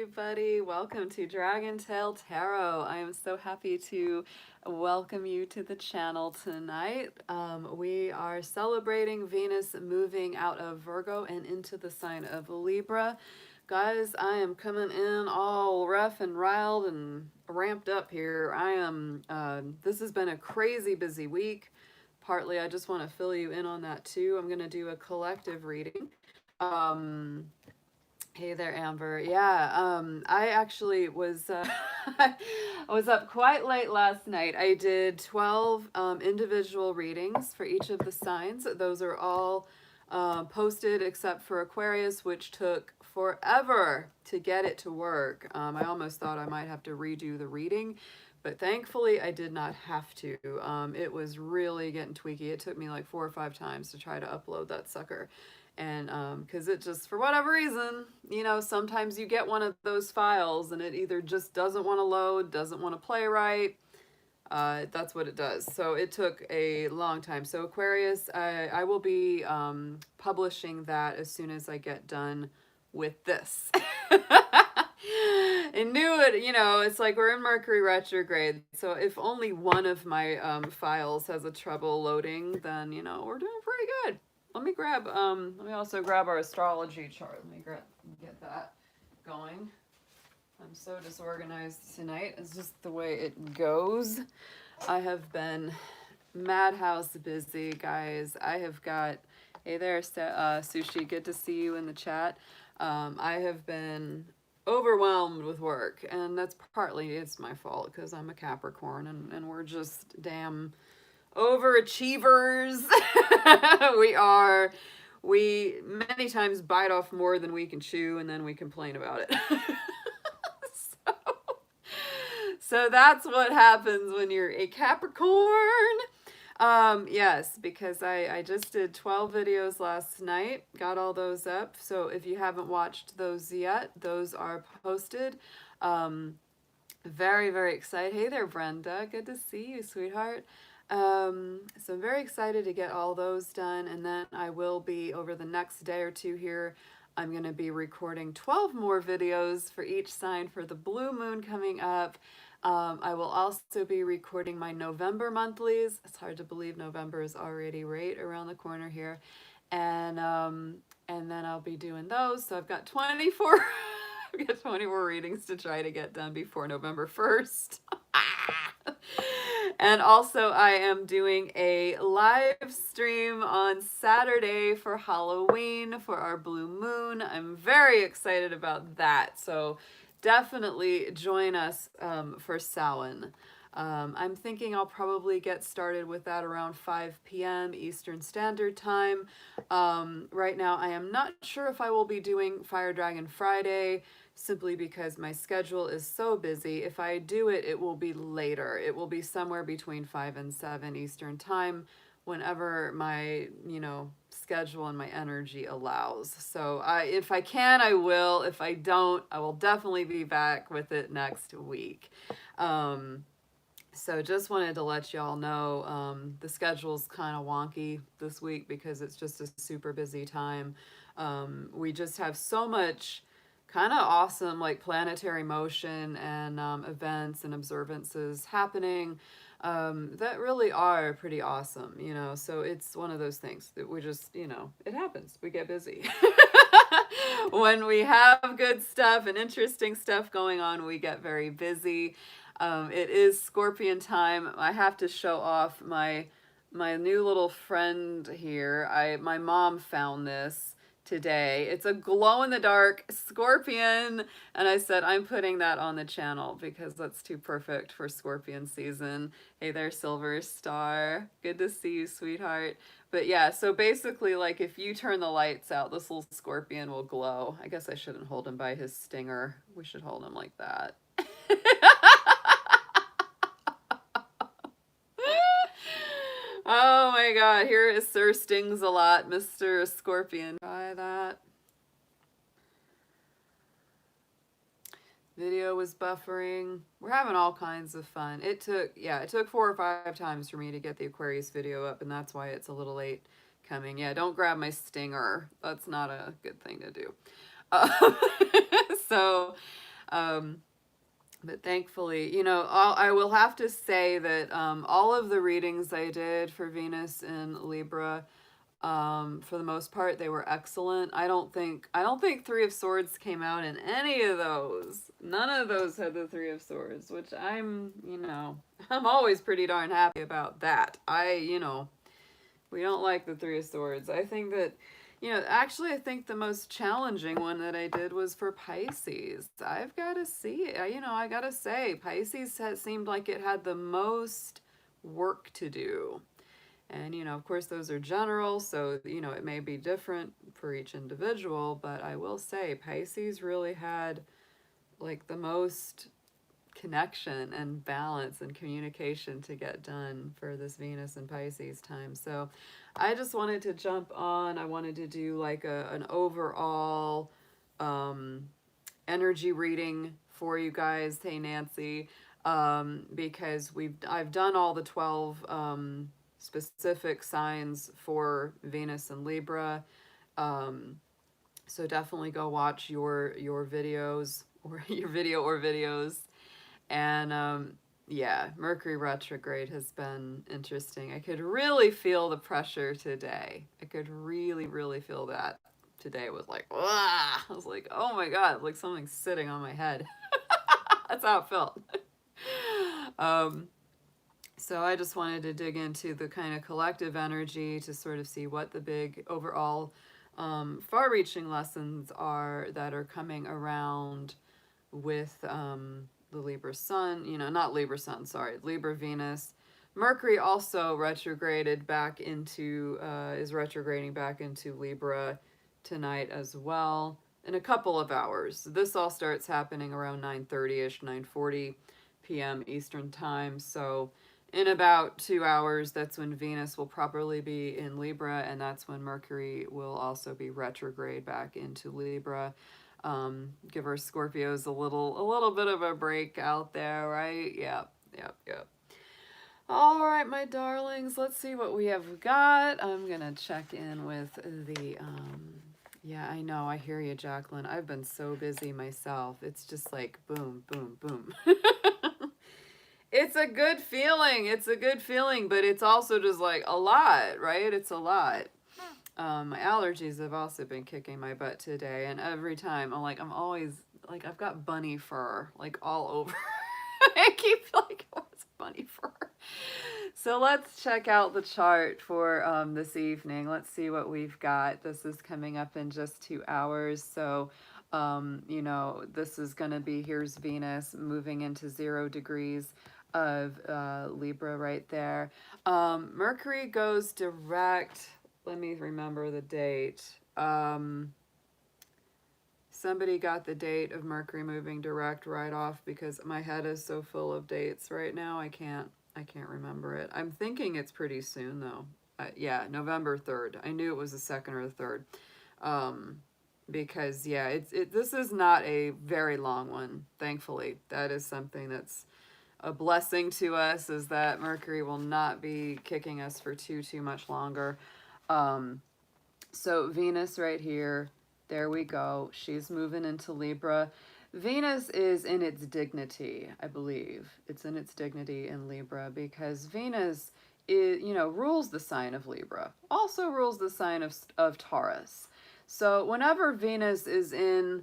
everybody. Welcome to Dragon Tail Tarot. I am so happy to welcome you to the channel tonight. We are celebrating Venus moving out of Virgo and into the sign of Libra. Guys, I am coming in all rough and riled and ramped up here. This has been a crazy busy week. Partly, I just want to fill you in on that too. I'm going to do a collective reading. Hey there, Amber. Yeah, I actually was I was up quite late last night. I did 12 individual readings for each of the signs. Those are all posted except for Aquarius, which took forever to get it to work. I almost thought I might have to redo the reading, but thankfully I did not have to. It was really getting tweaky. It took me like 4 or 5 times to try to upload that sucker. And because it just, for whatever reason, you know, sometimes you get one of those files and it either just doesn't want to load, doesn't want to play right. That's what it does. So it took a long time. So Aquarius, I will be publishing that as soon as I get done with this. I knew it, you know, it's like we're in Mercury retrograde. So if only one of my files has a trouble loading, then, you know, we're doing pretty good. Let me also grab our astrology chart. Let me get that going. I'm so disorganized tonight. It's just the way it goes. I have been madhouse busy, guys. I have got, hey there, Sushi, good to see you in the chat. I have been overwhelmed with work, and that's partly, it's my fault because I'm a Capricorn and we're just damn overachievers. We many times bite off more than we can chew, and then we complain about it. so that's what happens when you're a Capricorn. Yes, because I just did 12 videos last night, got all those up. So if you haven't watched those yet, those are posted. Very, very excited. Hey there, Brenda. Good to see you, sweetheart. So I'm very excited to get all those done, and then I will be, over the next day or two here, I'm going to be recording 12 more videos for each sign for the blue moon coming up. I will also be recording my November monthlies. It's hard to believe November is already right around the corner here. And then I'll be doing those. So I've got 24 I've got 24 readings to try to get done before November 1st. And also I am doing a live stream on Saturday for Halloween for our blue moon. I'm very excited about that. So definitely join us for Samhain. I'm thinking I'll probably get started with that around 5 p.m. Eastern Standard Time. Right now I am not sure if I will be doing Fire Dragon Friday, simply because my schedule is so busy. If I do it, it will be later. It will be somewhere between 5 and 7 Eastern Time, whenever my, you know, schedule and my energy allows. So if I can, I will. If I don't, I will definitely be back with it next week. So just wanted to let y'all know the schedule's kind of wonky this week because it's just a super busy time. We just have so much kind of awesome like planetary motion and events and observances happening that really are pretty awesome, you know. So it's one of those things that we just, you know, it happens. We get busy. When we have good stuff and interesting stuff going on, we get very busy. It is Scorpion time. I have to show off my new little friend here. My mom found this today. It's a glow-in-the-dark scorpion, and I said I'm putting that on the channel because that's too perfect for Scorpion season. Hey there, Silver Star. Good to see you, sweetheart. But yeah, so basically, like, if you turn the lights out, this little scorpion will glow. I guess I shouldn't hold him by his stinger. We should hold him like that. Oh my god, here is Sir Stings a Lot, Mr. Scorpion. Try that. Video was buffering. We're having all kinds of fun. It took 4 or 5 times for me to get the Aquarius video up, and that's why it's a little late coming. Yeah, don't grab my stinger. That's not a good thing to do. So um, but thankfully, you know, I will have to say that all of the readings I did for Venus in Libra, for the most part, they were excellent. I don't think Three of Swords came out in any of those. None of those had the Three of Swords, which I'm always pretty darn happy about that. We don't like the Three of Swords. I think that, actually, I think the most challenging one that I did was for Pisces. I've got to see, I got to say, Pisces seemed like it had the most work to do. And, of course, those are general, so, it may be different for each individual, but I will say Pisces really had, like, the most connection and balance and communication to get done for this Venus and Pisces time. So I just wanted to jump on. I wanted to do like an overall energy reading for you guys. Hey, Nancy, because I've done all the 12 specific signs for Venus and Libra. So definitely go watch your videos or your video or videos. And yeah, Mercury retrograde has been interesting. I could really feel the pressure today. I could really, really feel that today. It was like, ah! I was like, oh my God, like something's sitting on my head. That's how it felt. um, so I just wanted to dig into the kind of collective energy to sort of see what the big overall far-reaching lessons are that are coming around with the Libra Sun, not Libra Sun, sorry, Libra Venus. Mercury also retrograded back into, is retrograding back into Libra tonight as well in a couple of hours. This all starts happening around 9:30ish, 9:40 p.m. Eastern Time. So in about 2 hours, that's when Venus will properly be in Libra, and that's when Mercury will also be retrograde back into Libra. Give our Scorpios a little bit of a break out there, right? Yep. All right, my darlings, let's see what we have got. I'm gonna check in with the yeah, I know, I hear you, Jacqueline. I've been so busy myself. It's just like boom, boom, boom. It's a good feeling. It's a good feeling, but it's also just like a lot, right? It's a lot. My allergies have also been kicking my butt today, and every time I'm always like, I've got bunny fur like all over. I keep like, what's bunny fur? So let's check out the chart for this evening. Let's see what we've got. This is coming up in just 2 hours. So, this is going to be, here's Venus moving into 0 degrees of Libra right there. Mercury goes direct. Let me remember the date. Somebody got the date of Mercury moving direct right off because my head is so full of dates right now. I can't remember it. I'm thinking it's pretty soon though. Yeah, November 3rd. I knew it was the 2nd or the 3rd. Because yeah, this is not a very long one, thankfully. That is something that's a blessing to us, is that Mercury will not be kicking us for too much longer. So Venus right here, there we go. She's moving into Libra. Venus is in its dignity, I believe. It's in its dignity in Libra because Venus is, rules the sign of Libra. Also rules the sign of Taurus. So whenever Venus is in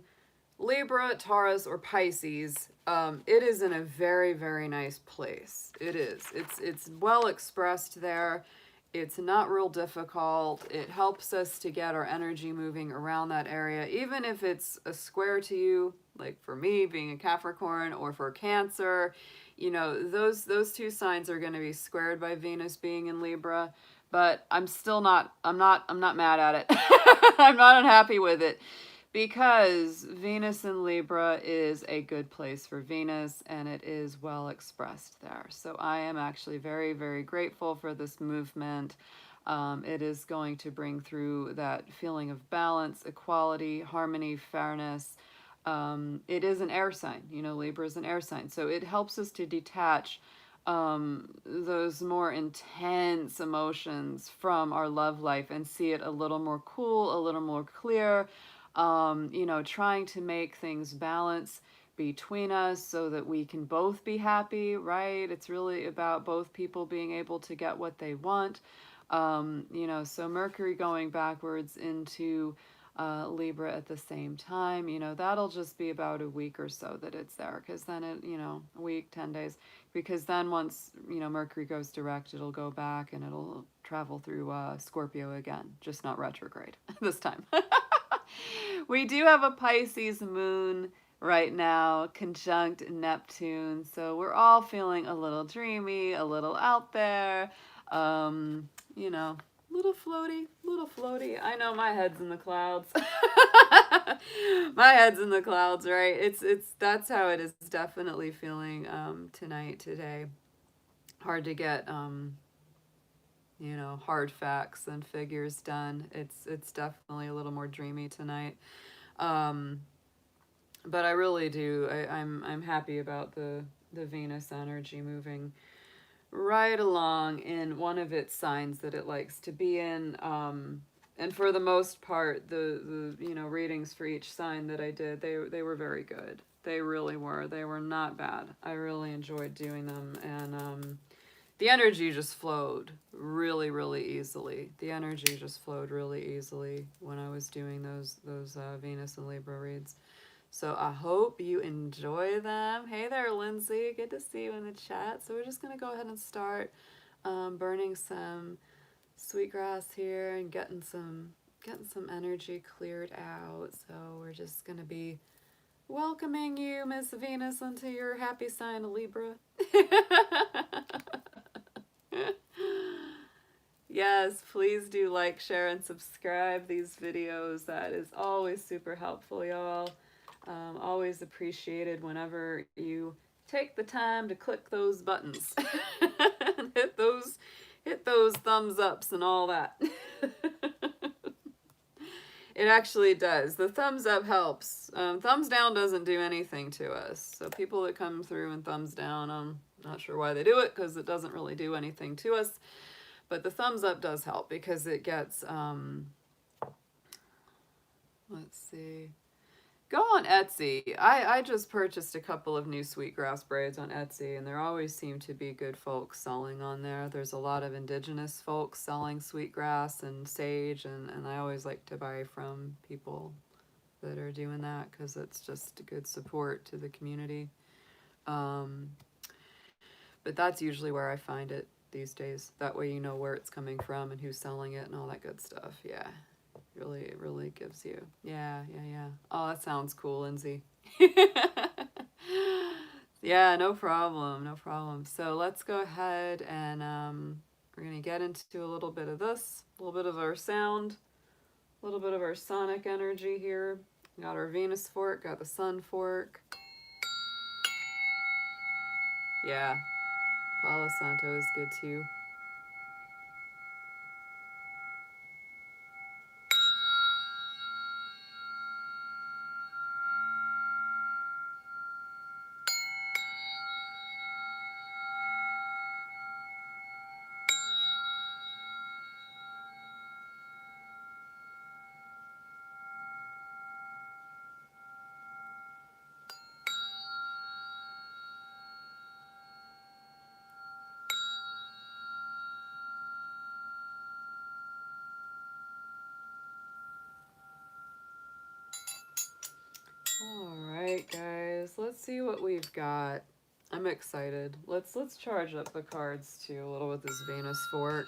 Libra, Taurus, or Pisces, it is in a very, very nice place. It is. It's well expressed there. It's not real difficult. It helps us to get our energy moving around that area, even if it's a square to you, like for me being a Capricorn, or for Cancer. Those 2 signs are going to be squared by Venus being in Libra, but I'm not mad at it. I'm not unhappy with it, because Venus in Libra is a good place for Venus, and it is well expressed there. So I am actually very, very grateful for this movement. It is going to bring through that feeling of balance, equality, harmony, fairness. It is an air sign. Libra is an air sign. So it helps us to detach those more intense emotions from our love life and see it a little more cool, a little more clear. Trying to make things balance between us so that we can both be happy, right? It's really about both people being able to get what they want. You know, so Mercury going backwards into Libra at the same time, you know, that'll just be about a week or so that it's there, because then it, you know, a week, 10 days, because then once, you know, Mercury goes direct, it'll go back and it'll travel through Scorpio again, just not retrograde this time. We do have a Pisces moon right now, conjunct Neptune, so we're all feeling a little dreamy, a little out there, you know, little floaty, little floaty. I know my head's in the clouds. My head's in the clouds, right? That's how it is definitely feeling tonight, today. Hard to get you know, hard facts and figures done. It's definitely a little more dreamy tonight. But I really do. I'm happy about the Venus energy moving right along in one of its signs that it likes to be in. And for the most part, the you know, readings for each sign that I did, they were very good. They really were. They were not bad. I really enjoyed doing them, and the energy just flowed really, really easily. The energy just flowed really easily when I was doing those Venus and Libra reads. So I hope you enjoy them. Hey there, Lindsay. Good to see you in the chat. So we're just going to go ahead and start burning some sweetgrass here and getting some energy cleared out. So we're just going to be welcoming you, Miss Venus, into your happy sign of Libra. Yes, please do like, share, and subscribe these videos. That is always super helpful, y'all. Always appreciated whenever you take the time to click those buttons and hit those thumbs ups and all that. It actually does. The thumbs up helps. Thumbs down doesn't do anything to us. So people that come through and thumbs down, I'm not sure why they do it, because it doesn't really do anything to us. But the thumbs up does help, because it gets, let's see. Go on Etsy. I just purchased a couple of new sweetgrass braids on Etsy, and there always seem to be good folks selling on there. There's a lot of indigenous folks selling sweetgrass and sage, and I always like to buy from people that are doing that, because it's just a good support to the community. But that's usually where I find it these days. That way you know where it's coming from and who's selling it and all that good stuff. Yeah. It really gives you. Yeah. Oh, that sounds cool, Lindsay. Yeah, no problem. So let's go ahead and we're going to get into a little bit of this, a little bit of our sound, a little bit of our sonic energy here. Got our Venus fork, got the Sun fork. Yeah, Palo Santo is good too. Alright guys, let's see what we've got. I'm excited. Let's charge up the cards too a little with this Venus fork.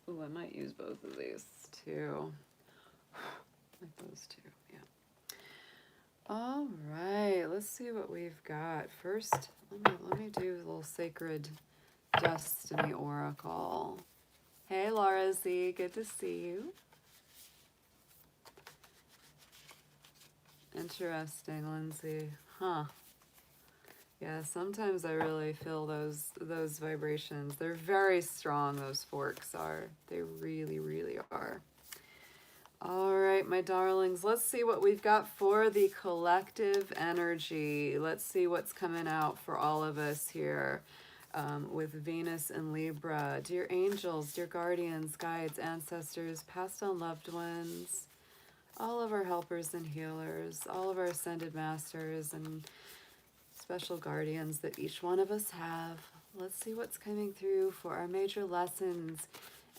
Oh, I might use both of these too. Like those two, yeah. All right, let's see what we've got. First, let me do a little Sacred Destiny Oracle. Hey, Laura Z, good to see you. Interesting, Lindsay. Huh. Yeah, sometimes I really feel those vibrations. They're very strong, those forks are. They really, really are. right, my darlings, let's see what we've got for the collective energy. Let's see what's coming out for all of us here with Venus and Libra. Dear angels, dear guardians, guides, ancestors, past and loved ones, all of our helpers and healers, all of our ascended masters and special guardians that each one of us have. Let's see what's coming through for our major lessons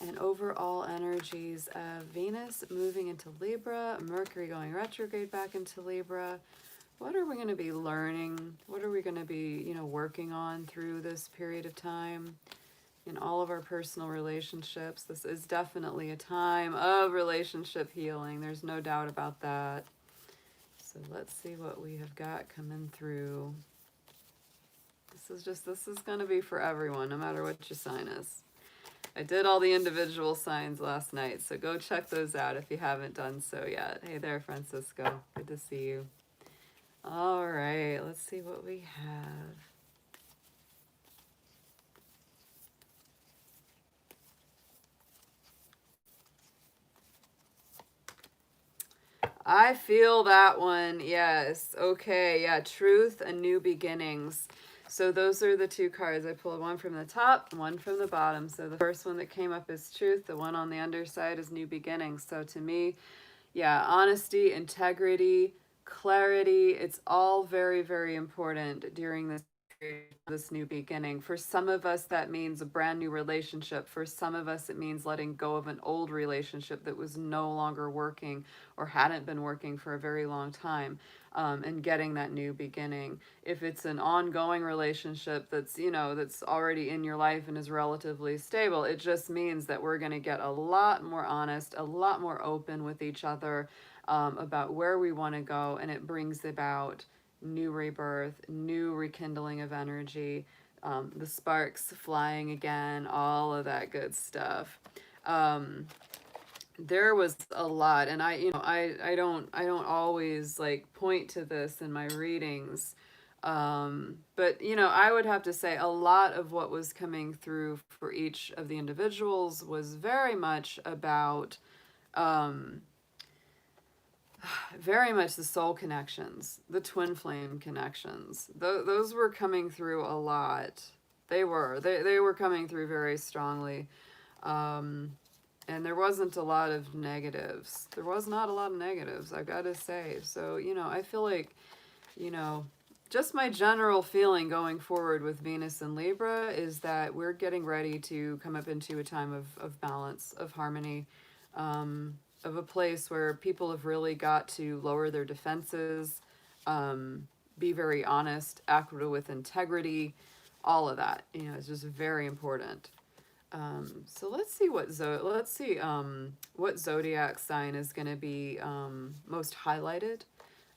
and overall energies of Venus moving into Libra, Mercury going retrograde back into Libra. What are we going to be learning? What are we going to be, working on through this period of time in all of our personal relationships? This is definitely a time of relationship healing. There's no doubt about that. So let's see what we have got coming through. This is going to be for everyone, no matter what your sign is. I did all the individual signs last night, so go check those out if you haven't done so yet. Hey there, Francisco. Good to see you. All right, let's see what we have. I feel that one. Yes. Okay. Yeah. Truth and new beginnings. So those are the two cards. I pulled one from the top, one from the bottom. So the first one that came up is truth. The one on the underside is new beginnings. So to me, yeah, honesty, integrity, clarity, it's all very, very important during this period, this new beginning. For some of us, that means a brand new relationship. For some of us, it means letting go of an old relationship that was no longer working or hadn't been working for a very long time. And getting that new beginning. If it's an ongoing relationship that's, that's already in your life and is relatively stable, it just means that we're going to get a lot more honest, a lot more open with each other about where we want to go. And it brings about new rebirth, new rekindling of energy, the sparks flying again, all of that good stuff. There was a lot, and I don't always like point to this in my readings, but I would have to say a lot of what was coming through for each of the individuals was very much about very much the soul connections, the twin flame connections. Those were coming through a lot. They were coming through very strongly. And there wasn't a lot of negatives. There was not a lot of negatives, I gotta say. So, I feel like, just my general feeling going forward with Venus and Libra is that we're getting ready to come up into a time of balance, of harmony, of a place where people have really got to lower their defenses, be very honest, act with integrity, all of that, is just very important. So let's see what zodiac sign is going to be most highlighted.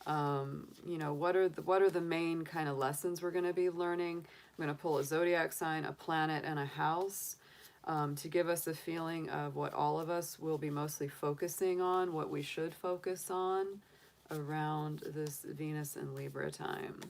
What are the main kind of lessons we're going to be learning? I'm going to pull a zodiac sign, a planet, and a house to give us a feeling of what all of us will be mostly focusing on, what we should focus on around this Venus and Libra time.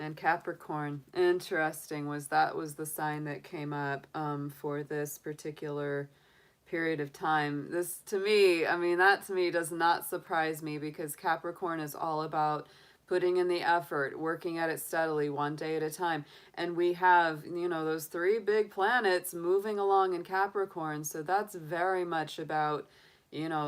And Capricorn, interesting, was the sign that came up for this particular period of time. This to me, that to me does not surprise me because Capricorn is all about putting in the effort, working at it steadily, one day at a time. And we have, those three big planets moving along in Capricorn. So that's very much about,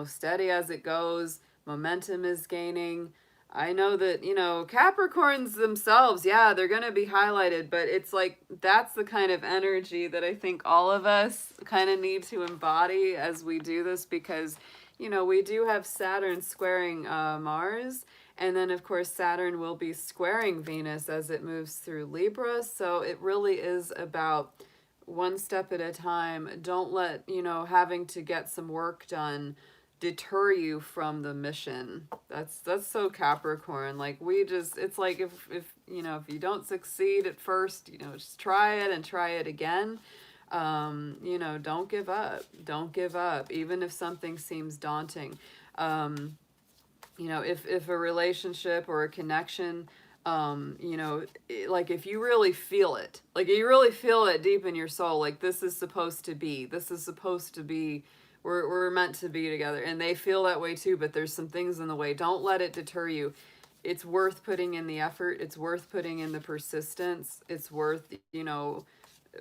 steady as it goes, momentum is gaining. I know that, Capricorns themselves, yeah, they're going to be highlighted, but it's like that's the kind of energy that I think all of us kind of need to embody as we do this because, we do have Saturn squaring Mars, and then, of course, Saturn will be squaring Venus as it moves through Libra, so it really is about one step at a time. Don't let, having to get some work done deter you from the mission. That's so Capricorn. Like it's like if you don't succeed at first, just try it and try it again. You know, don't give up. Don't give up, even if something seems daunting. Um, you know, if a relationship or a connection, you know, like if you really feel it, like you really feel it deep in your soul, like this is supposed to be, we're meant to be together, and they feel that way too, but there's some things in the way. Don't let it deter you. It's worth putting in the effort. It's worth putting in the persistence. It's worth, you know,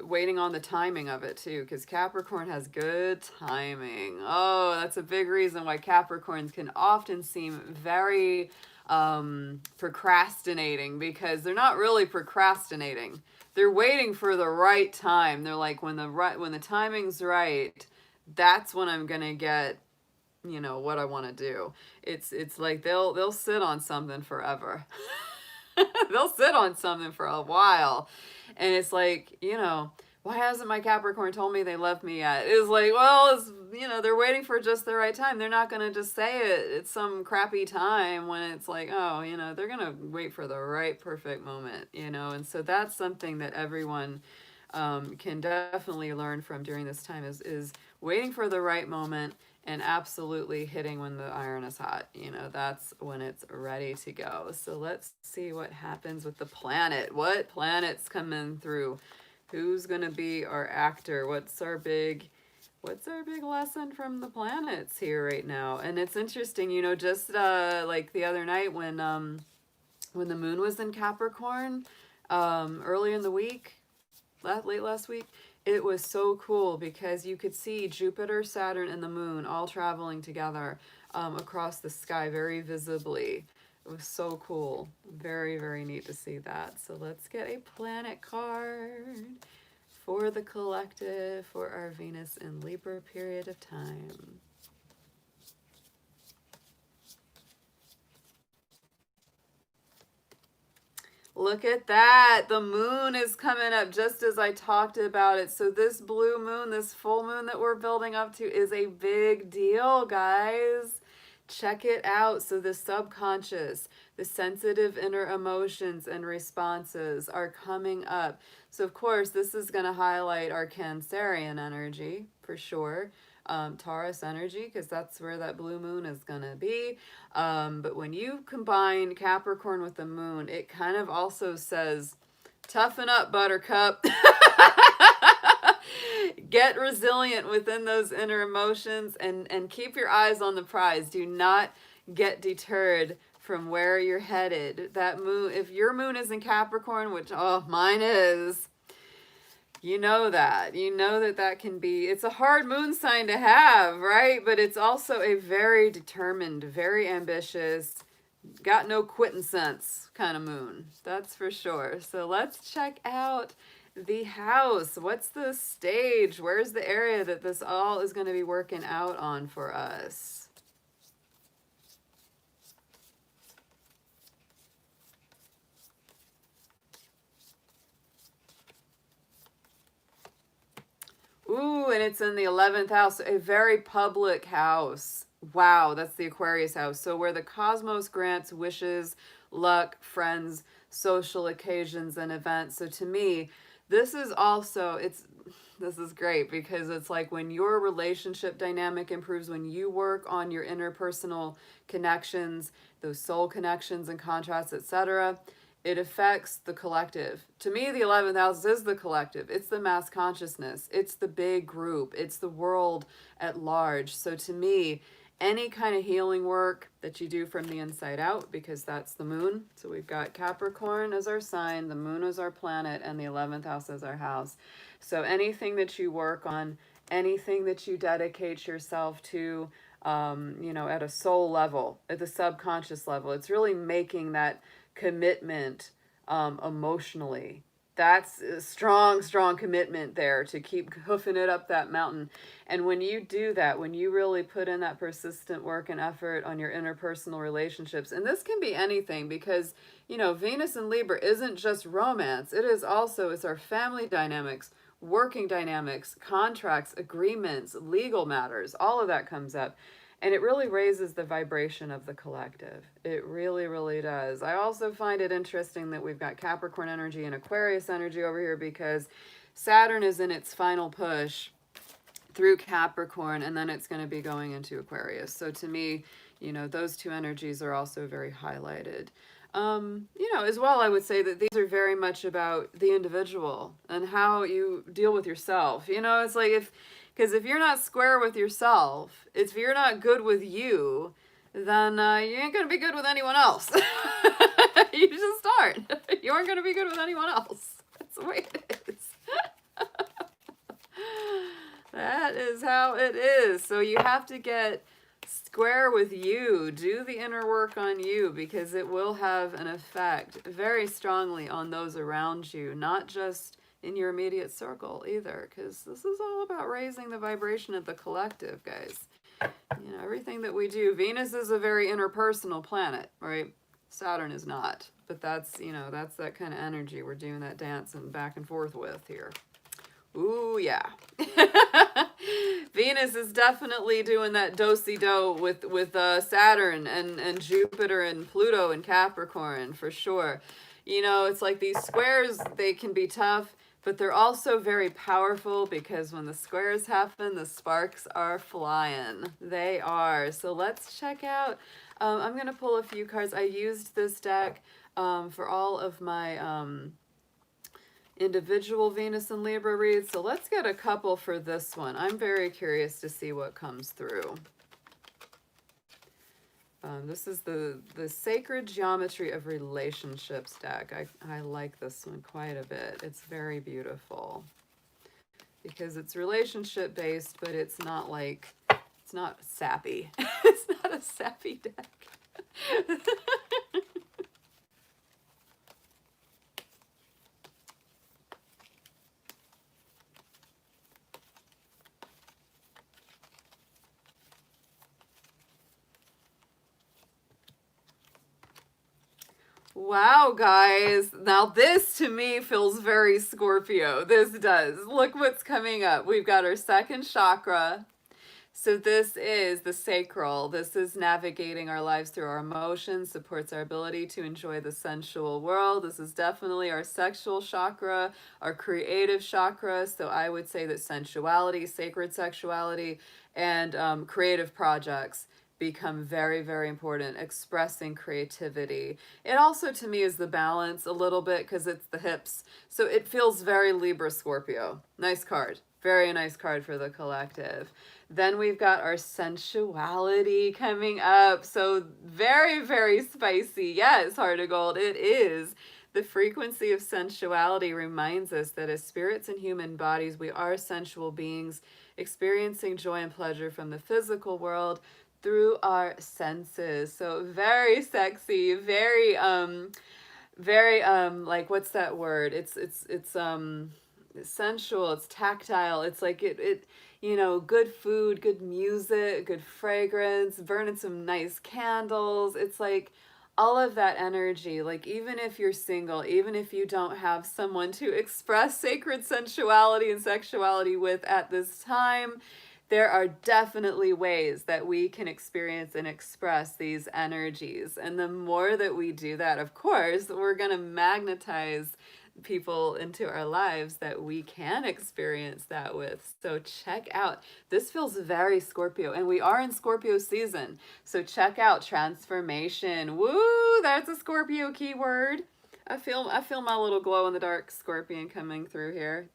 waiting on the timing of it too, because Capricorn has good timing. Oh, that's a big reason why Capricorns can often seem very procrastinating, because they're not really procrastinating. They're waiting for the right time. They're like, when the timing's right, that's when I'm gonna get, you know, what I want to do. It's like they'll sit on something forever. They'll sit on something for a while. And it's like, you know, why hasn't my Capricorn told me they love me yet? It's like, well, it's, you know, they're waiting for just the right time. They're not going to just say it at some crappy time when it's like, oh, you know, they're going to wait for the right perfect moment, you know. And so that's something that everyone can definitely learn from during this time, is waiting for the right moment, and absolutely hitting when the iron is hot. You know, that's when it's ready to go. So let's see what happens with the planet. What planet's coming through? Who's going to be our actor? What's our big lesson from the planets here right now? And it's interesting, you know, just like the other night when the moon was in Capricorn, early in the week, late last week, it was so cool because you could see Jupiter, Saturn, and the moon all traveling together across the sky very visibly. It was so cool. Very, very neat to see that. So let's get a planet card for the collective for our Venus in Libra period of time. Look at that. The moon is coming up just as I talked about it. So this blue moon, this full moon that we're building up to, is a big deal, guys. Check it out. So the subconscious, the sensitive inner emotions and responses are coming up. So of course, this is going to highlight our Cancerian energy for sure. Taurus energy, because that's where that blue moon is going to be. But when you combine Capricorn with the moon, it kind of also says, toughen up, buttercup. Get resilient within those inner emotions, and keep your eyes on the prize. Do not get deterred from where you're headed. That moon, if your moon is in Capricorn, which, oh, mine is, you know that. You know that that can be, it's a hard moon sign to have, right? But it's also a very determined, very ambitious, got no quitting sense kind of moon. That's for sure. So let's check out the house. What's the stage? Where's the area that this all is going to be working out on for us? Ooh, and it's in the 11th house, a very public house. Wow, that's the Aquarius house. So where the cosmos grants wishes, luck, friends, social occasions, and events. So to me, this is also, this is great because it's like when your relationship dynamic improves, when you work on your interpersonal connections, those soul connections and contrasts, etc., it affects the collective. To me, the 11th house is the collective. It's the mass consciousness. It's the big group. It's the world at large. So to me, any kind of healing work that you do from the inside out, because that's the moon. So we've got Capricorn as our sign, the moon as our planet, and the 11th house as our house. So anything that you work on, anything that you dedicate yourself to, you know, at a soul level, at the subconscious level, it's really making that commitment emotionally. That's a strong, strong commitment there to keep hoofing it up that mountain. And when you do that, when you really put in that persistent work and effort on your interpersonal relationships, and this can be anything because, you know, Venus in Libra isn't just romance. It is also, it's our family dynamics, working dynamics, contracts, agreements, legal matters, all of that comes up. And it really raises the vibration of the collective. It really, really does. I also find it interesting that we've got Capricorn energy and Aquarius energy over here because Saturn is in its final push through Capricorn, and then it's going to be going into Aquarius. So to me, you know, those two energies are also very highlighted. You know, as well, I would say that these are very much about the individual and how you deal with yourself. You know, it's like because if you're not square with yourself, if you're not good with you, then you ain't going to be good with anyone else. You just aren't. You aren't going to be good with anyone else. That's the way it is. That is how it is. So you have to get square with you. Do the inner work on you, because it will have an effect very strongly on those around you, not just in your immediate circle either, because this is all about raising the vibration of the collective, guys. You know, everything that we do. Venus is a very interpersonal planet, right? Saturn is not. But that's, you know, that's that kind of energy we're doing that dance and back and forth with here. Ooh, yeah. Venus is definitely doing that do-si-do with Saturn and Jupiter and Pluto and Capricorn, for sure. You know, it's like these squares, they can be tough, but they're also very powerful, because when the squares happen, the sparks are flying. They are. So let's check out. I'm going to pull a few cards. I used this deck for all of my individual Venus and Libra reads. So let's get a couple for this one. I'm very curious to see what comes through. This is the Sacred Geometry of Relationships deck. I like this one quite a bit. It's very beautiful because it's relationship based, but it's not like, it's not sappy. It's not a sappy deck. Wow, guys. Now this to me feels very Scorpio. This does. Look what's coming up. We've got our second chakra. So this is the sacral. This is navigating our lives through our emotions, supports our ability to enjoy the sensual world. This is definitely our sexual chakra, our creative chakra. So I would say that sensuality, sacred sexuality, and creative projects become very, very important. Expressing creativity. It also, to me, is the balance a little bit, because it's the hips. So it feels very Libra Scorpio. Nice card. Very nice card for the collective. Then we've got our sensuality coming up. So very, very spicy. Yes, Heart of Gold, it is. The frequency of sensuality reminds us that as spirits in human bodies, we are sensual beings experiencing joy and pleasure from the physical world through our senses. So very sexy, very like, what's that word? It's sensual, it's tactile. It's like it you know, good food, good music, good fragrance, burning some nice candles. It's like all of that energy. Like, even if you're single, even if you don't have someone to express sacred sensuality and sexuality with at this time, there are definitely ways that we can experience and express these energies. And the more that we do that, of course, we're going to magnetize people into our lives that we can experience that with. So check out. This feels very Scorpio, and we are in Scorpio season. So check out transformation. Woo, that's a Scorpio keyword. I feel my little glow in the dark scorpion coming through here.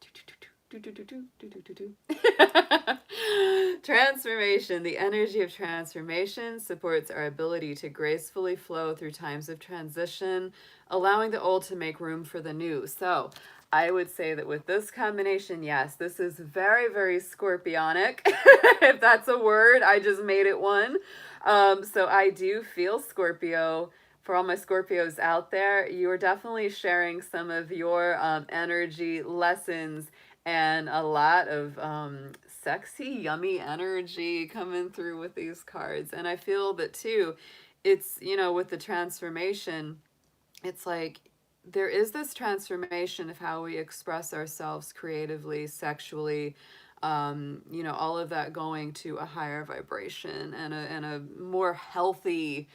Transformation. The energy of transformation supports our ability to gracefully flow through times of transition, allowing the old to make room for the new. So I would say that with this combination, yes, this is very, very scorpionic. If that's a word, I just made it one. So I do feel Scorpio. For all my Scorpios out there, you are definitely sharing some of your energy lessons and a lot of sexy, yummy energy coming through with these cards. And I feel that too, it's, you know, with the transformation, it's like there is this transformation of how we express ourselves creatively, sexually, you know, all of that going to a higher vibration and a more healthy,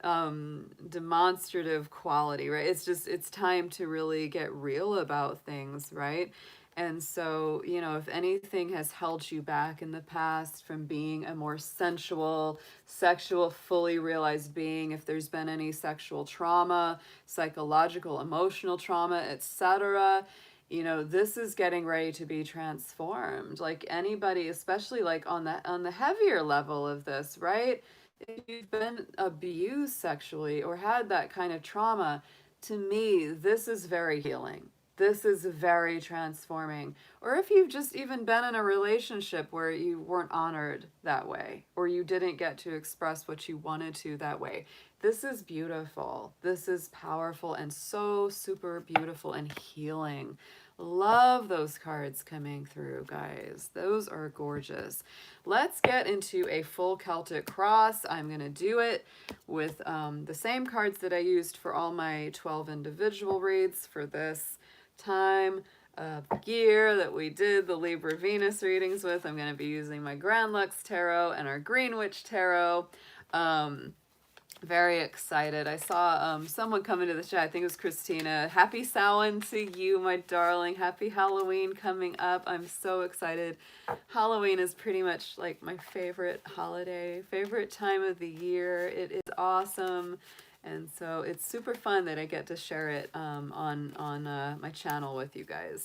demonstrative quality, right? It's just, it's time to really get real about things, right? And so, you know, if anything has held you back in the past from being a more sensual, sexual, fully realized being, if there's been any sexual trauma, psychological, emotional trauma, etc., you know, this is getting ready to be transformed. Like anybody, especially like on the heavier level of this, right? If you've been abused sexually or had that kind of trauma, to me, this is very healing. This is very transforming. Or if you've just even been in a relationship where you weren't honored that way, or you didn't get to express what you wanted to that way, this is beautiful. This is powerful and so super beautiful and healing. Love those cards coming through, guys. Those are gorgeous. Let's get into a full Celtic cross. I'm going to do it with the same cards that I used for all my 12 individual reads for this time of year that we did the Libra Venus readings with. I'm going to be using my Grand Lux Tarot and our Green Witch Tarot. Very excited. I saw someone come into the chat. I think it was Christina. Happy Samhain to you, my darling. Happy Halloween coming up. I'm so excited. Halloween is pretty much like my favorite holiday, favorite time of the year. It is awesome. And so it's super fun that I get to share it on my channel with you guys.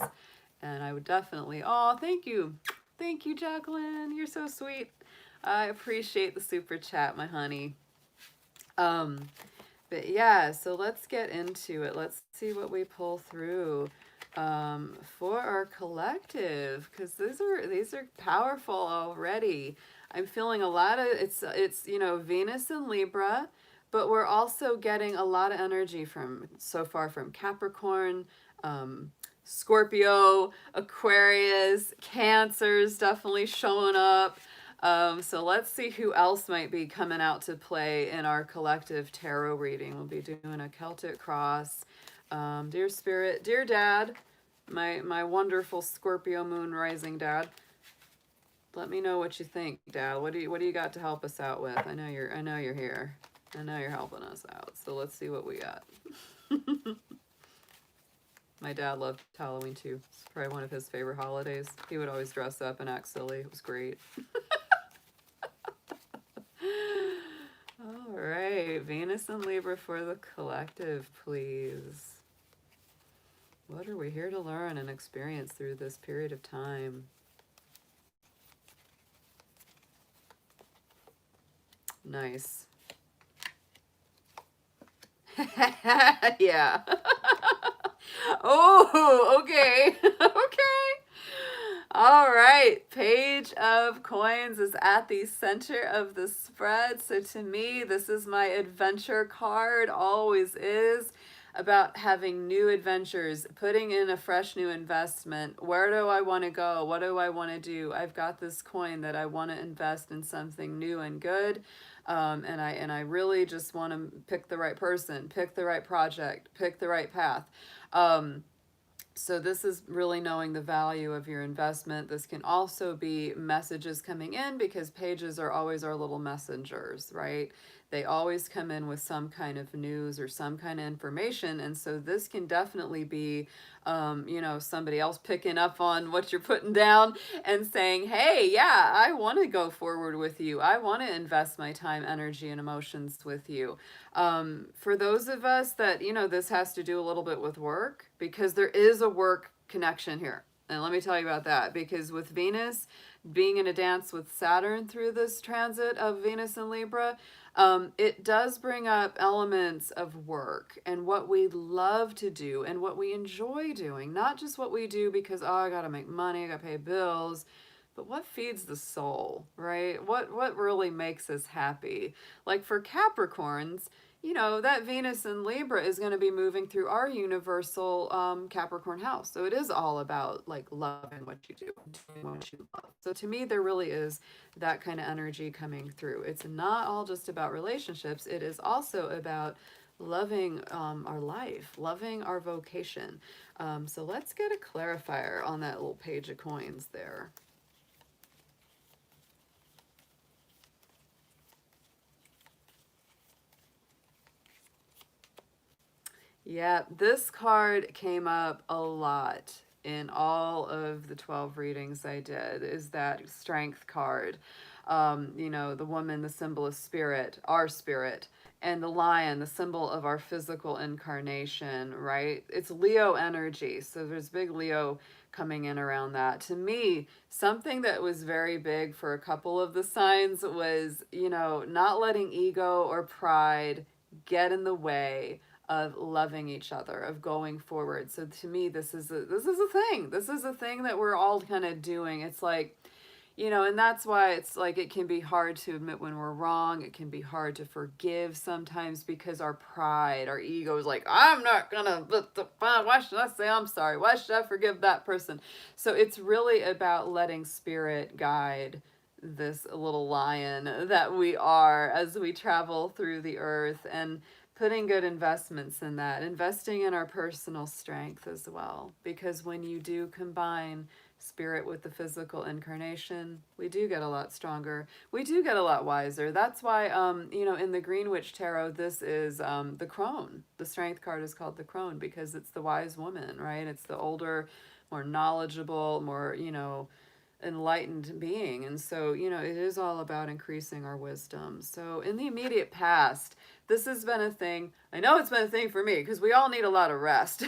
And I would definitely, oh, thank you. Thank you, Jacqueline. You're so sweet. I appreciate the super chat, my honey. But yeah, so let's get into it. Let's see what we pull through for our collective, because these are powerful already. I'm feeling a lot of it's you know, Venus and Libra, but we're also getting a lot of energy from so far from Capricorn, Scorpio, Aquarius, Cancer's definitely showing up. So let's see who else might be coming out to play in our collective tarot reading. We'll be doing a Celtic cross. Dear Spirit, dear Dad, my wonderful Scorpio moon rising dad. Let me know what you think, Dad. What do you got to help us out with? I know you're here. I know you're helping us out. So let's see what we got. My dad loved Halloween too. It's probably one of his favorite holidays. He would always dress up and act silly. It was great. All right, Venus and Libra for the collective, please. What are we here to learn and experience through this period of time? Nice. Yeah. Oh, okay. Okay. All right. Page of Coins is at the center of the spread. So to me, this is my adventure card, always is, about having new adventures, putting in a fresh new investment. Where do I want to go? What do I want to do? I've got this coin that I want to invest in something new and good. And I really just want to pick the right person, pick the right project, pick the right path. So this is really knowing the value of your investment. This can also be messages coming in, because pages are always our little messengers, right? They always come in with some kind of news or some kind of information. And so this can definitely be, you know, somebody else picking up on what you're putting down and saying, hey, yeah, I want to go forward with you. I want to invest my time, energy, and emotions with you. For those of us that, you know, this has to do a little bit with work, because there is a work connection here. And let me tell you about that, because with Venus being in a dance with Saturn through this transit of Venus and Libra, it does bring up elements of work and what we love to do and what we enjoy doing. Not just what we do because, oh, I got to make money, I got to pay bills, but what feeds the soul, right? What really makes us happy? Like for Capricorns, you know, that Venus in Libra is going to be moving through our universal Capricorn house. So it is all about like loving what you do, doing what you love. So to me, there really is that kind of energy coming through. It's not all just about relationships. It is also about loving our life, loving our vocation. So let's get a clarifier on that little page of coins there. Yeah, this card came up a lot in all of the 12 readings I did is that strength card. The woman, the symbol of spirit, our spirit, and the lion, the symbol of our physical incarnation, right? It's Leo energy. So there's big Leo coming in around that. To me, something that was very big for a couple of the signs was, not letting ego or pride get in the way of loving each other, of going forward. So to me, this is a thing. This is a thing that we're all kind of doing. It's like, and that's why it's like it can be hard to admit when we're wrong. It can be hard to forgive sometimes because our pride, our ego is like, I'm not gonna, why should I say I'm sorry? Why should I forgive that person? So it's really about letting spirit guide this little lion that we are as we travel through the earth, and putting good investments in that, investing in our personal strength as well. Because when you do combine spirit with the physical incarnation, we do get a lot stronger. We do get a lot wiser. That's why, in the Green Witch Tarot, this is the crone. The strength card is called the crone because it's the wise woman, right? It's the older, more knowledgeable, more, enlightened being. And so, it is all about increasing our wisdom. So in the immediate past, this has been a thing. I know it's been a thing for me because we all need a lot of rest.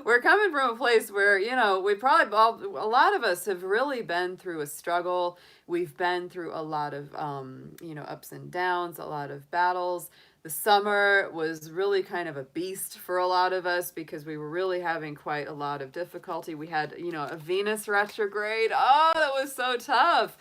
We're coming from a place where, we probably a lot of us have really been through a struggle. We've been through a lot of, ups and downs, a lot of battles. The summer was really kind of a beast for a lot of us because we were really having quite a lot of difficulty. We had, a Venus retrograde. Oh, that was so tough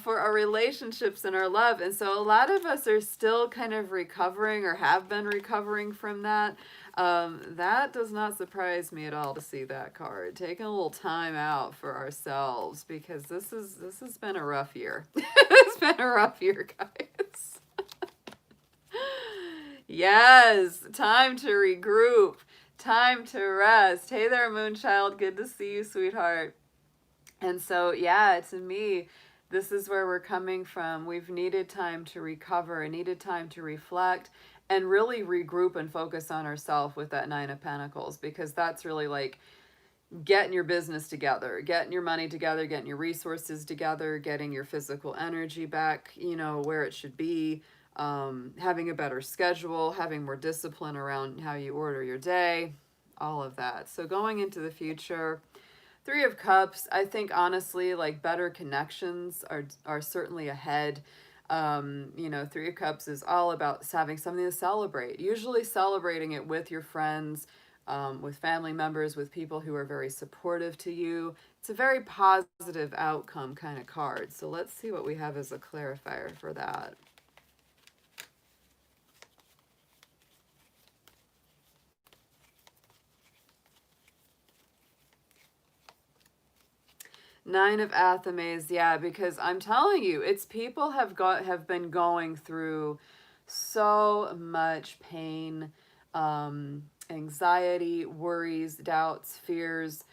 for our relationships and our love. And so a lot of us are still kind of recovering or have been recovering from that. That does not surprise me at all to see that card. Taking a little time out for ourselves because this has been a rough year. It's been a rough year, guys. Yes, time to regroup, time to rest. Hey there, Moonchild. Good to see you, sweetheart. And so, yeah, to me, this is where we're coming from. We've needed time to recover, needed time to reflect, and really regroup and focus on ourselves with that Nine of Pentacles, because that's really like getting your business together, getting your money together, getting your resources together, getting your physical energy back, where it should be, having a better schedule, having more discipline around how you order your day, all of that. So going into the future, Three of Cups, I think honestly, like better connections are certainly ahead. Three of Cups is all about having something to celebrate. Usually celebrating it with your friends, with family members, with people who are very supportive to you. It's a very positive outcome kind of card. So let's see what we have as a clarifier for that. Nine of Athames, yeah, because I'm telling you, it's people have been going through so much pain, anxiety, worries, doubts, fears.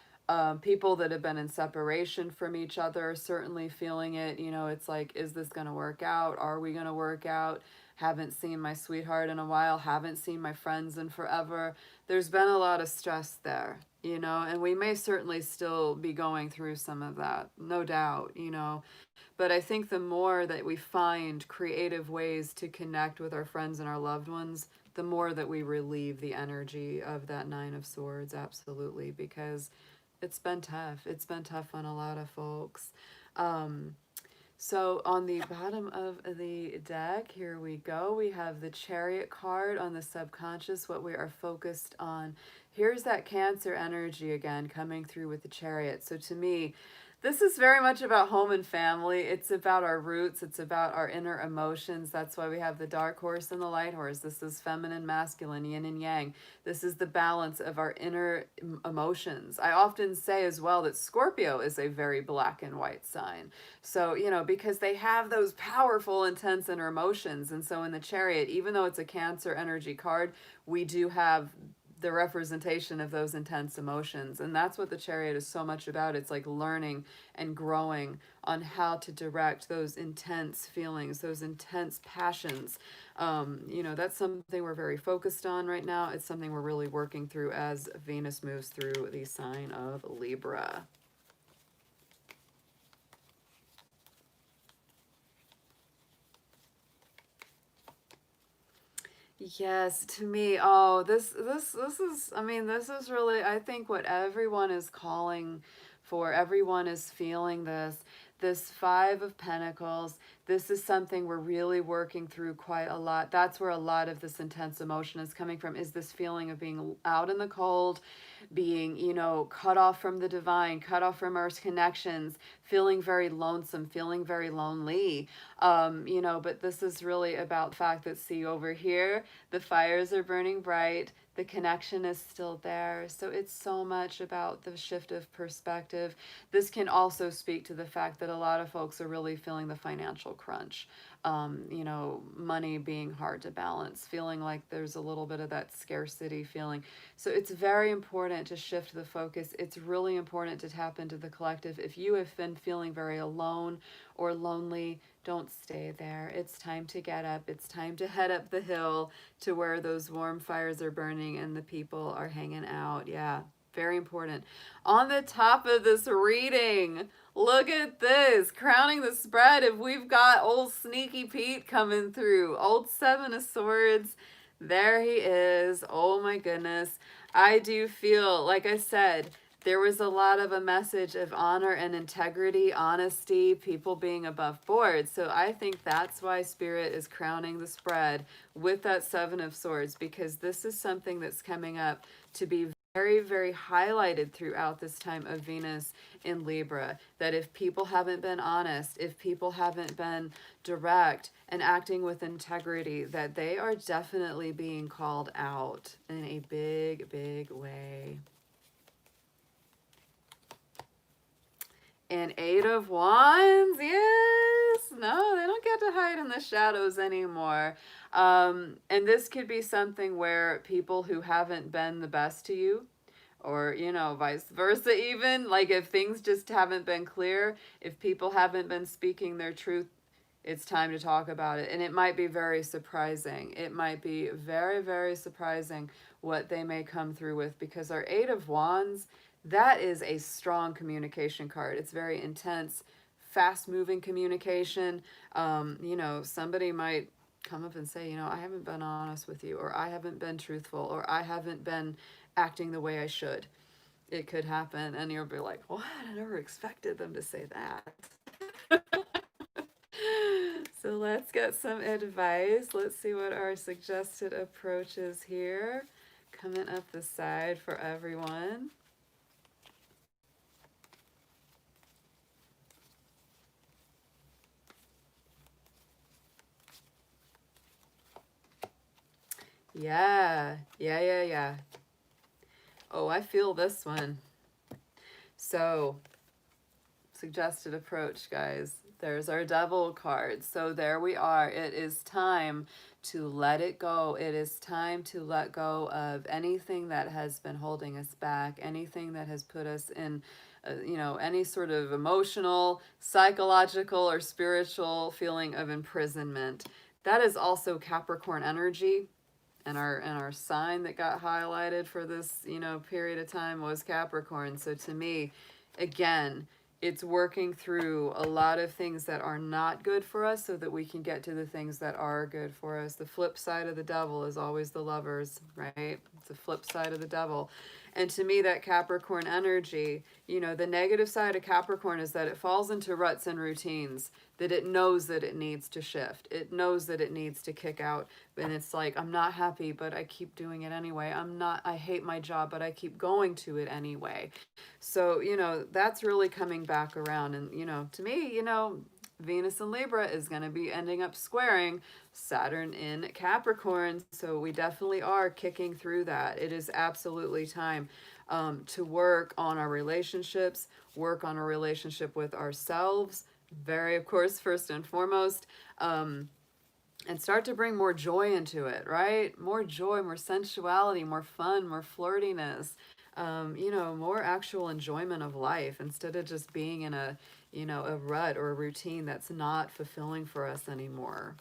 People that have been in separation from each other, certainly feeling it. It's like, is this going to work out? Are we going to work out? Haven't seen my sweetheart in a while. Haven't seen my friends in forever. There's been a lot of stress there, and we may certainly still be going through some of that, no doubt, But I think the more that we find creative ways to connect with our friends and our loved ones, the more that we relieve the energy of that Nine of Swords, absolutely, because it's been tough. It's been tough on a lot of folks. So on the bottom of the deck, here we go. We have the Chariot card on the subconscious, what we are focused on. Here's that Cancer energy again coming through with the Chariot. So to me, this is very much about home and family. It's about our roots. It's about our inner emotions. That's why we have the dark horse and the light horse. This is feminine, masculine, yin and yang. This is the balance of our inner emotions. I often say as well that Scorpio is a very black and white sign. So, because they have those powerful, intense inner emotions. And so in the Chariot, even though it's a Cancer energy card, we do have the representation of those intense emotions. And that's what the Chariot is so much about. It's like learning and growing on how to direct those intense feelings, those intense passions. That's something we're very focused on right now. It's something we're really working through as Venus moves through the sign of Libra. Yes, to me, oh, this is, I mean, this is really, I think, what everyone is calling for. Everyone is feeling this Five of Pentacles. This is something we're really working through quite a lot. That's where a lot of this intense emotion is coming from, is this feeling of being out in the cold, being, cut off from the divine, cut off from our connections, feeling very lonesome, feeling very lonely. But this is really about the fact that, see over here, the fires are burning bright, the connection is still there. So it's so much about the shift of perspective. This can also speak to the fact that a lot of folks are really feeling the financial crunch. Money being hard to balance, feeling like there's a little bit of that scarcity feeling. So it's very important to shift the focus. It's really important to tap into the collective. If you have been feeling very alone or lonely, don't stay there. It's time to get up. It's time to head up the hill to where those warm fires are burning and the people are hanging out. Yeah, very important. On the top of this reading, look at this. Crowning the spread, if we've got old Sneaky Pete coming through. Old Seven of Swords. There he is. Oh my goodness. I do feel, like I said, there was a lot of a message of honor and integrity, honesty, people being above board. So I think that's why Spirit is crowning the spread with that Seven of Swords, because this is something that's coming up to be very, very highlighted throughout this time of Venus in Libra, that if people haven't been honest, if people haven't been direct and acting with integrity, that they are definitely being called out in a big, big way. And Eight of Wands, yes. No, they don't get to hide in the shadows anymore. And this could be something where people who haven't been the best to you, or, vice versa even, like if things just haven't been clear, if people haven't been speaking their truth, it's time to talk about it. And it might be very surprising. It might be very, very surprising what they may come through with, because our Eight of Wands, that is a strong communication card. It's very intense, fast moving communication. Somebody might come up and say, I haven't been honest with you, or I haven't been truthful, or I haven't been acting the way I should. It could happen, and you'll be like, what? I never expected them to say that. So let's get some advice. Let's see what our suggested approach is here. Coming up the side for everyone. Yeah. Oh, I feel this one. So, suggested approach, guys. There's our Devil card. So there we are. It is time to let it go. It is time to let go of anything that has been holding us back, anything that has put us in, any sort of emotional, psychological, or spiritual feeling of imprisonment. That is also Capricorn energy. And our sign that got highlighted for this, period of time was Capricorn. So to me, again, it's working through a lot of things that are not good for us so that we can get to the things that are good for us. The flip side of the devil is always the lovers, right? It's the flip side of the devil. And to me, that Capricorn energy, the negative side of Capricorn is that it falls into ruts and routines, that it knows that it needs to shift. It knows that it needs to kick out. And it's like, I'm not happy, but I keep doing it anyway. I hate my job, but I keep going to it anyway. So, that's really coming back around. And, to me, Venus in Libra is going to be ending up squaring Saturn in Capricorn. So we definitely are kicking through that. It is absolutely time to work on our relationships, work on a relationship with ourselves. Very, of course, first and foremost. and start to bring more joy into it, right? More joy, more sensuality, more fun, more flirtiness, more actual enjoyment of life instead of just being in a rut or a routine that's not fulfilling for us anymore.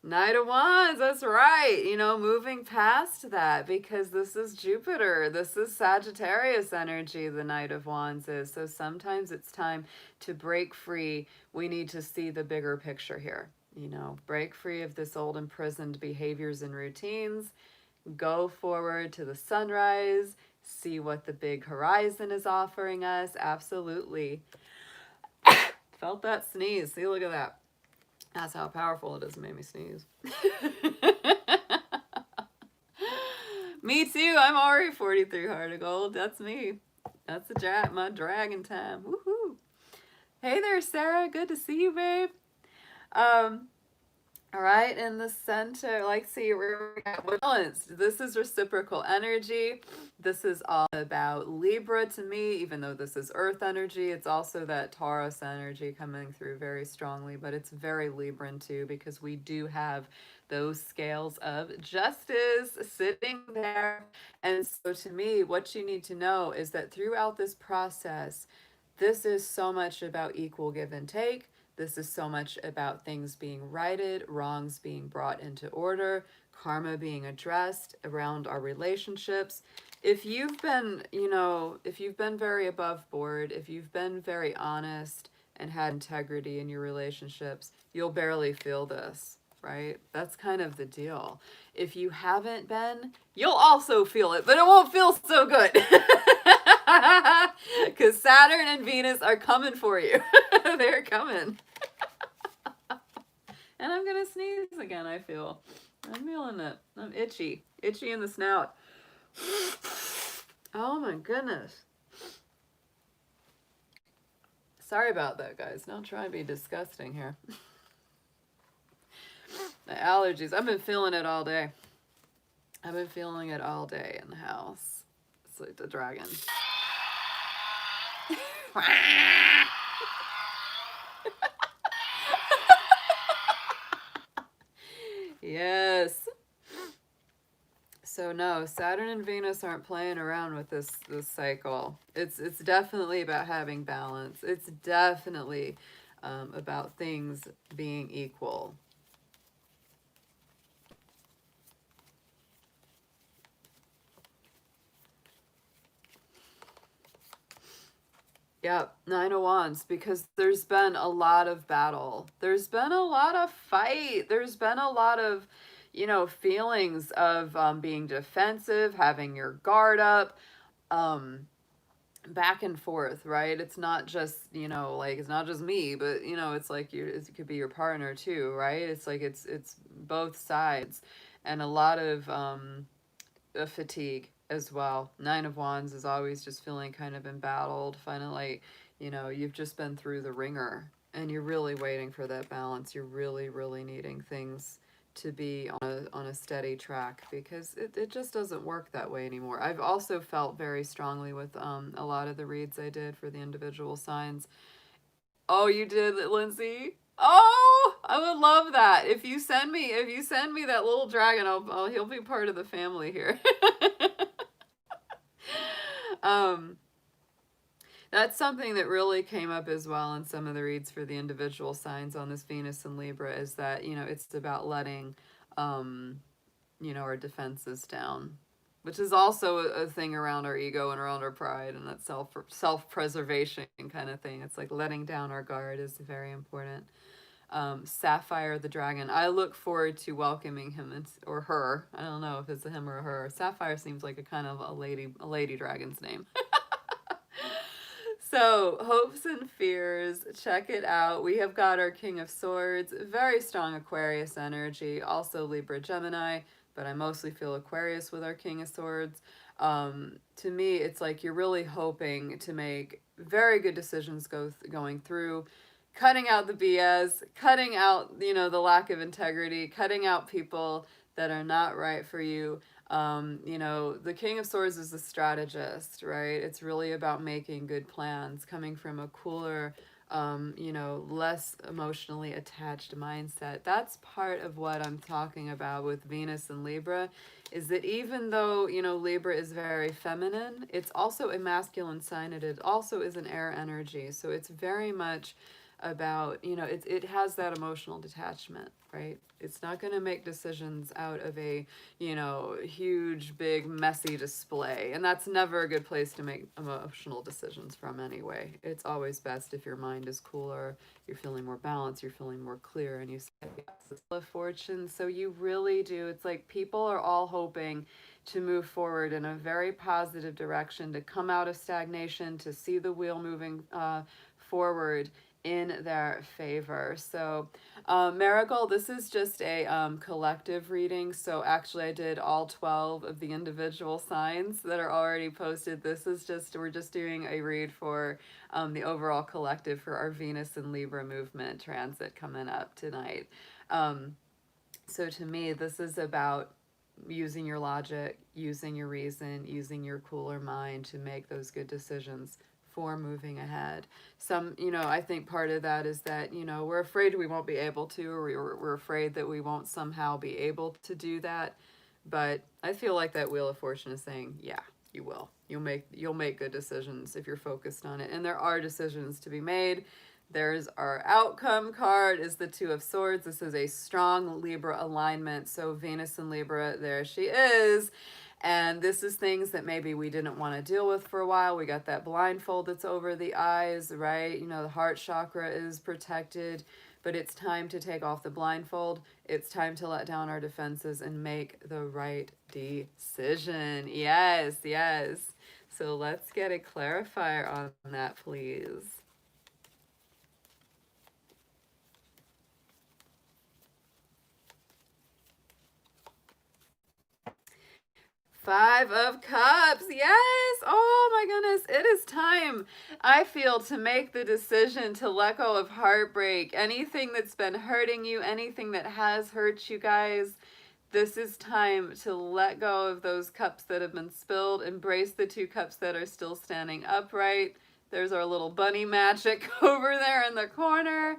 Knight of Wands, that's right. Moving past that because this is Jupiter. This is Sagittarius energy, the Knight of Wands is. So sometimes it's time to break free. We need to see the bigger picture here. Break free of this old imprisoned behaviors and routines. Go forward to the sunrise. See what the big horizon is offering us. Absolutely. Felt that sneeze. See, look at that. That's how powerful it is. It made me sneeze. Me too. I'm already 43 heart of gold. That's me. That's my dragon time. Woohoo. Hey there, Sarah. Good to see you, babe. Um, Right in the center, like, see, we're balanced. This is reciprocal energy. This is all about Libra to me, even though this is Earth energy. It's also that Taurus energy coming through very strongly, but it's very Libran too, because we do have those scales of justice sitting there. And so, to me, what you need to know is that throughout this process, this is so much about equal give and take. This is so much about things being righted, wrongs being brought into order, karma being addressed around our relationships. If you've been very above board, if you've been very honest and had integrity in your relationships, you'll barely feel this, right? That's kind of the deal. If you haven't been, you'll also feel it, but it won't feel so good. Because Saturn and Venus are coming for you. They're coming. And I'm going to sneeze again, I feel. I'm feeling it. I'm itchy. Itchy in the snout. Oh my goodness. Sorry about that, guys. Don't try to be disgusting here. The allergies. I've been feeling it all day. I've been feeling it all day in the house. It's like the dragon. Yes. So no, Saturn and Venus aren't playing around with this cycle. It's definitely about having balance. It's definitely about things being equal. Yep, Nine of Wands, because there's been a lot of battle. There's been a lot of fight. There's been a lot of, feelings of being defensive, having your guard up, um, back and forth, right? It's not just, like, it's not just me, but, it's like it could be your partner too, right? It's like it's both sides, and a lot of fatigue as well. Nine of Wands is always just feeling kind of embattled, feeling like, you've just been through the ringer and you're really waiting for that balance. You're really, really needing things to be on a steady track because it just doesn't work that way anymore. I've also felt very strongly with a lot of the reads I did for the individual signs. Oh, you did, Lindsay? Oh, I would love that. If you send me that little dragon, he'll be part of the family here. um, that's something that really came up as well in some of the reads for the individual signs on this Venus and Libra is that, it's about letting, um, our defenses down, which is also a thing around our ego and around our pride and that self preservation kind of thing. It's like letting down our guard is very important. Sapphire the dragon. I look forward to welcoming him or her. I don't know if it's a him or a her. Sapphire seems like a kind of a lady dragon's name. So, hopes and fears, check it out. We have got our King of Swords, very strong Aquarius energy, also Libra Gemini, but I mostly feel Aquarius with our King of Swords. To me, it's like you're really hoping to make very good decisions going through, cutting out the BS, cutting out, the lack of integrity, cutting out people that are not right for you. The King of Swords is a strategist, right? It's really about making good plans, coming from a cooler, less emotionally attached mindset. That's part of what I'm talking about with Venus and Libra, is that even though, Libra is very feminine, it's also a masculine sign, and it also is an air energy. So it's very much about, it has that emotional detachment, right? It's not going to make decisions out of a, huge, big, messy display. And that's never a good place to make emotional decisions from anyway. It's always best if your mind is cooler, you're feeling more balanced, you're feeling more clear, and you say, yes, it's the fortune. So you really do. It's like people are all hoping to move forward in a very positive direction, to come out of stagnation, to see the wheel moving forward in their favor. So, Marigold, this is just a collective reading. So actually I did all 12 of the individual signs that are already posted. This is just, we're just doing a read for the overall collective for our Venus and Libra movement transit coming up tonight. So to me, this is about using your logic, using your reason, using your cooler mind to make those good decisions for moving ahead. I think part of that is that, we're afraid we won't be able to, or we're afraid that we won't somehow be able to do that. But I feel like that Wheel of Fortune is saying, yeah, you will. You'll make good decisions if you're focused on it. And there are decisions to be made. There's our outcome card, is the Two of Swords. This is a strong Libra alignment. So Venus and Libra, there she is. And this is things that maybe we didn't want to deal with for a while. We got that blindfold that's over the eyes, right? The heart chakra is protected, but it's time to take off the blindfold. It's time to let down our defenses and make the right decision. Yes, yes. So let's get a clarifier on that, please. Five of Cups. Yes. Oh my goodness. It is time, I feel, to make the decision to let go of heartbreak. Anything that's been hurting you, anything that has hurt you guys, this is time to let go of those cups that have been spilled. Embrace the two cups that are still standing upright. There's our little bunny magic over there in the corner.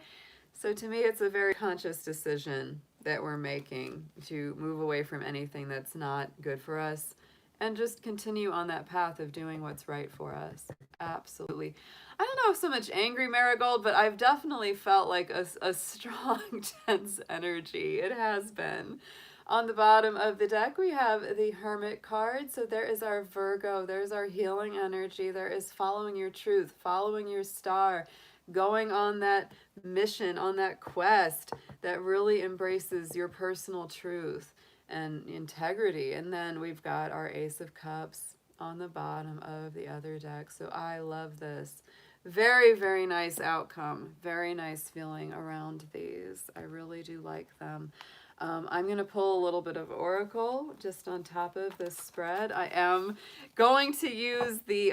So to me, it's a very conscious decision that we're making to move away from anything that's not good for us and just continue on that path of doing what's right for us. Absolutely. I don't know if so much angry Marigold, but I've definitely felt like a strong, tense energy. It has been. On the bottom of the deck, we have the Hermit card. So there is our Virgo. There's our healing energy. There is following your truth, following your star, going on that mission, on that quest that really embraces your personal truth and integrity. And then we've got our Ace of Cups on the bottom of the other deck. So I love this. Very, very nice outcome. Very nice feeling around these. I really do like them. I'm going to pull a little bit of Oracle just on top of this spread. I am going to use the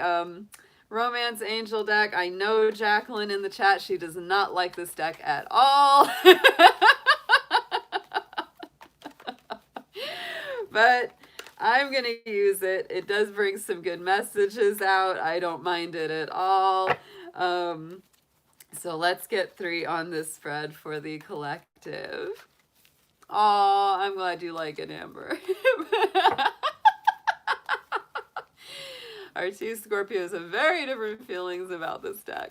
Romance Angel deck. I know Jacqueline in the chat, she does not like this deck at all. But I'm going to use it. It does bring some good messages out. I don't mind it at all. So let's get 3 on this spread for the collective. Oh, I'm glad you like it, Amber. Our 2 Scorpios have very different feelings about this deck.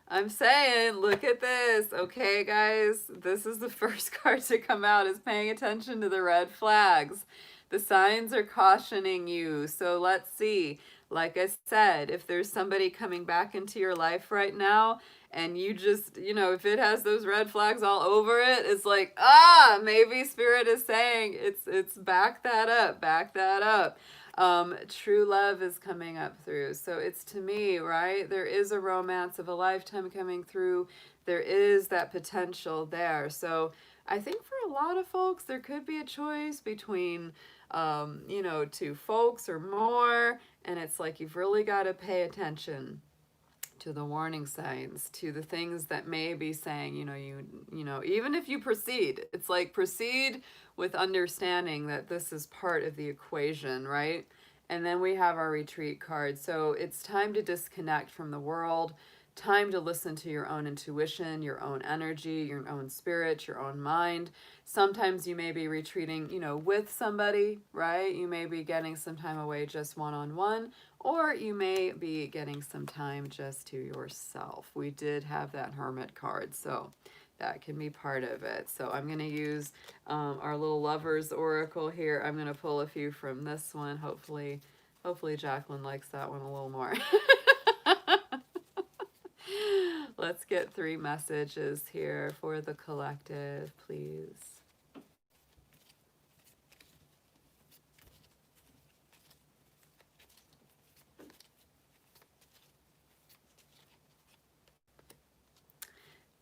I'm saying, look at this. Okay, guys, this is the first card to come out, is paying attention to the red flags. The signs are cautioning you. So let's see. Like I said, if there's somebody coming back into your life right now and you just, if it has those red flags all over it, it's like, maybe Spirit is saying it's back that up, back that up. True love is coming up through. So it's, to me, right? There is a romance of a lifetime coming through. There is that potential there. So I think for a lot of folks, there could be a choice between, 2 folks or more. And it's like, you've really got to pay attention to the warning signs, to the things that may be saying, even if you proceed, it's like proceed with understanding that this is part of the equation, right? And then we have our retreat card. So it's time to disconnect from the world, time to listen to your own intuition, your own energy, your own spirit, your own mind. Sometimes you may be retreating, with somebody, right? You may be getting some time away just one-on-one, or you may be getting some time just to yourself. We did have that Hermit card, so that can be part of it. So I'm going to use our little Lovers Oracle here. I'm going to pull a few from this one. Hopefully Jacqueline likes that one a little more. Let's get 3 messages here for the collective, please.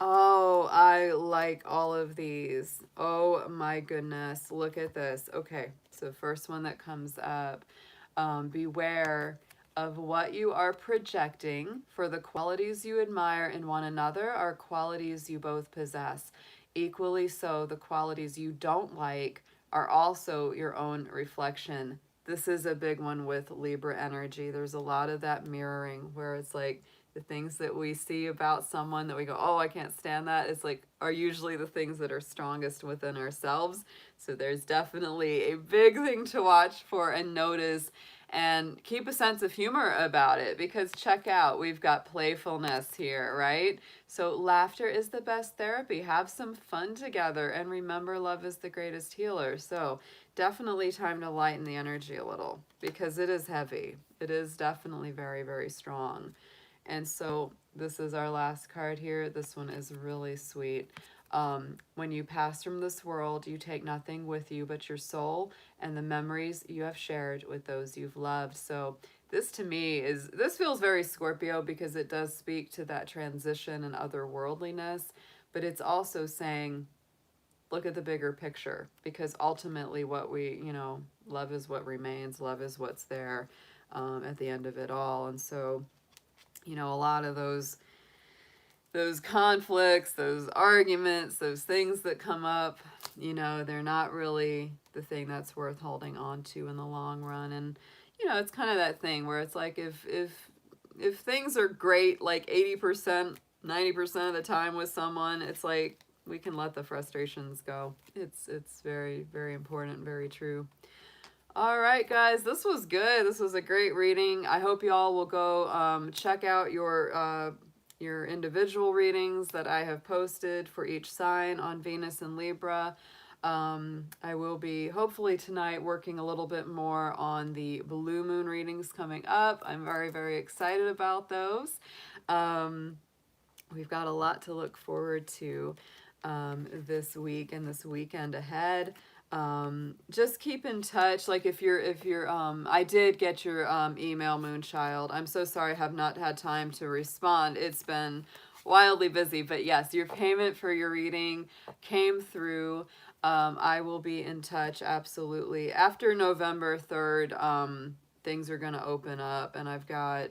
Oh, I like all of these. Oh my goodness, look at this. Okay, so first one that comes up, beware of what you are projecting, for the qualities you admire in one another are qualities you both possess. Equally so, the qualities you don't like are also your own reflection. This is a big one with Libra energy. There's a lot of that mirroring where it's like, the things that we see about someone that we go, oh, I can't stand that, it's like, are usually the things that are strongest within ourselves. So there's definitely a big thing to watch for and notice, and keep a sense of humor about it, because check out, we've got playfulness here, right? So laughter is the best therapy. Have some fun together, and remember, love is the greatest healer. So definitely time to lighten the energy a little, because it is heavy. It is definitely very, very strong. And so this is our last card here. This one is really sweet. When you pass from this world, you take nothing with you but your soul and the memories you have shared with those you've loved. So this to me this feels very Scorpio, because it does speak to that transition and otherworldliness, but it's also saying, look at the bigger picture, because ultimately what love is what remains, love is what's there at the end of it all. And so, a lot of those conflicts, those arguments, those things that come up, they're not really the thing that's worth holding on to in the long run. And it's kind of that thing where it's like, if things are great like 80%, 90% of the time with someone, it's like we can let the frustrations go. It's very, very important, very true. All right, guys, this was good. This was a great reading. I hope you all will go check out your individual readings that I have posted for each sign on Venus and Libra. I will be hopefully tonight working a little bit more on the blue moon readings coming up. I'm very, very excited about those. We've got a lot to look forward to this week and this weekend ahead. Just keep in touch. Like if you're I did get your email, Moonchild. I'm so sorry I have not had time to respond. It's been wildly busy, but yes, your payment for your reading came through. I will be in touch, absolutely. After November 3rd, things are going to open up, and I've got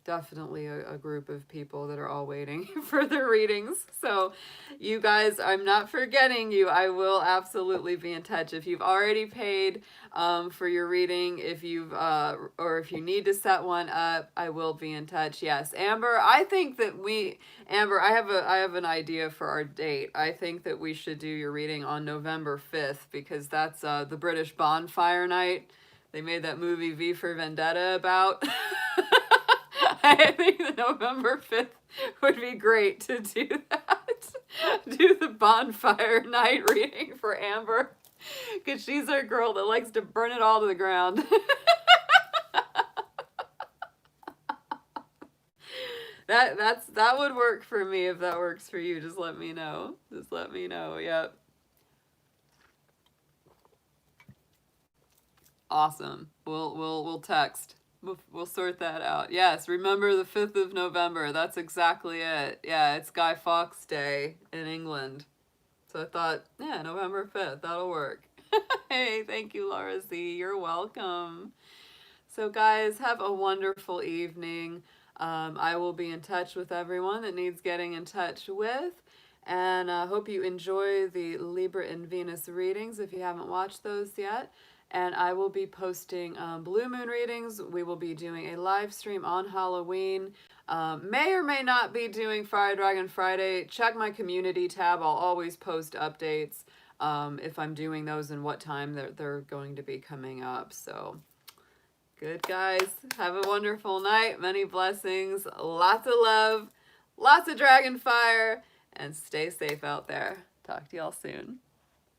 definitely a group of people that are all waiting for their readings. So you guys, I'm not forgetting you. I will absolutely be in touch. If you've already paid for your reading, if you've or if you need to set one up, I will be in touch. Yes, Amber, I think that Amber, I have an idea for our date. I think that we should do your reading on November 5th, because that's the British bonfire night they made that movie V for Vendetta about. I think the November 5th would be great to do that. Do the bonfire night reading for Amber, because she's our girl that likes to burn it all to the ground. That would work for me. If that works for you, just let me know. Just let me know. Yep. Awesome. We'll text. We'll sort that out. Yes, remember the 5th of November. That's exactly it. Yeah, it's Guy Fawkes Day in England. So I thought, yeah, November 5th, that'll work. Hey, thank you, Laura Z. You're welcome. So guys, have a wonderful evening. I will be in touch with everyone that needs getting in touch with. And I hope you enjoy the Libra and Venus readings if you haven't watched those yet. And I will be posting Blue Moon readings. We will be doing a live stream on Halloween. May or may not be doing Fire Dragon Friday. Check my community tab. I'll always post updates if I'm doing those and what time they're going to be coming up. So, good guys. Have a wonderful night. Many blessings. Lots of love. Lots of dragon fire. And stay safe out there. Talk to y'all soon.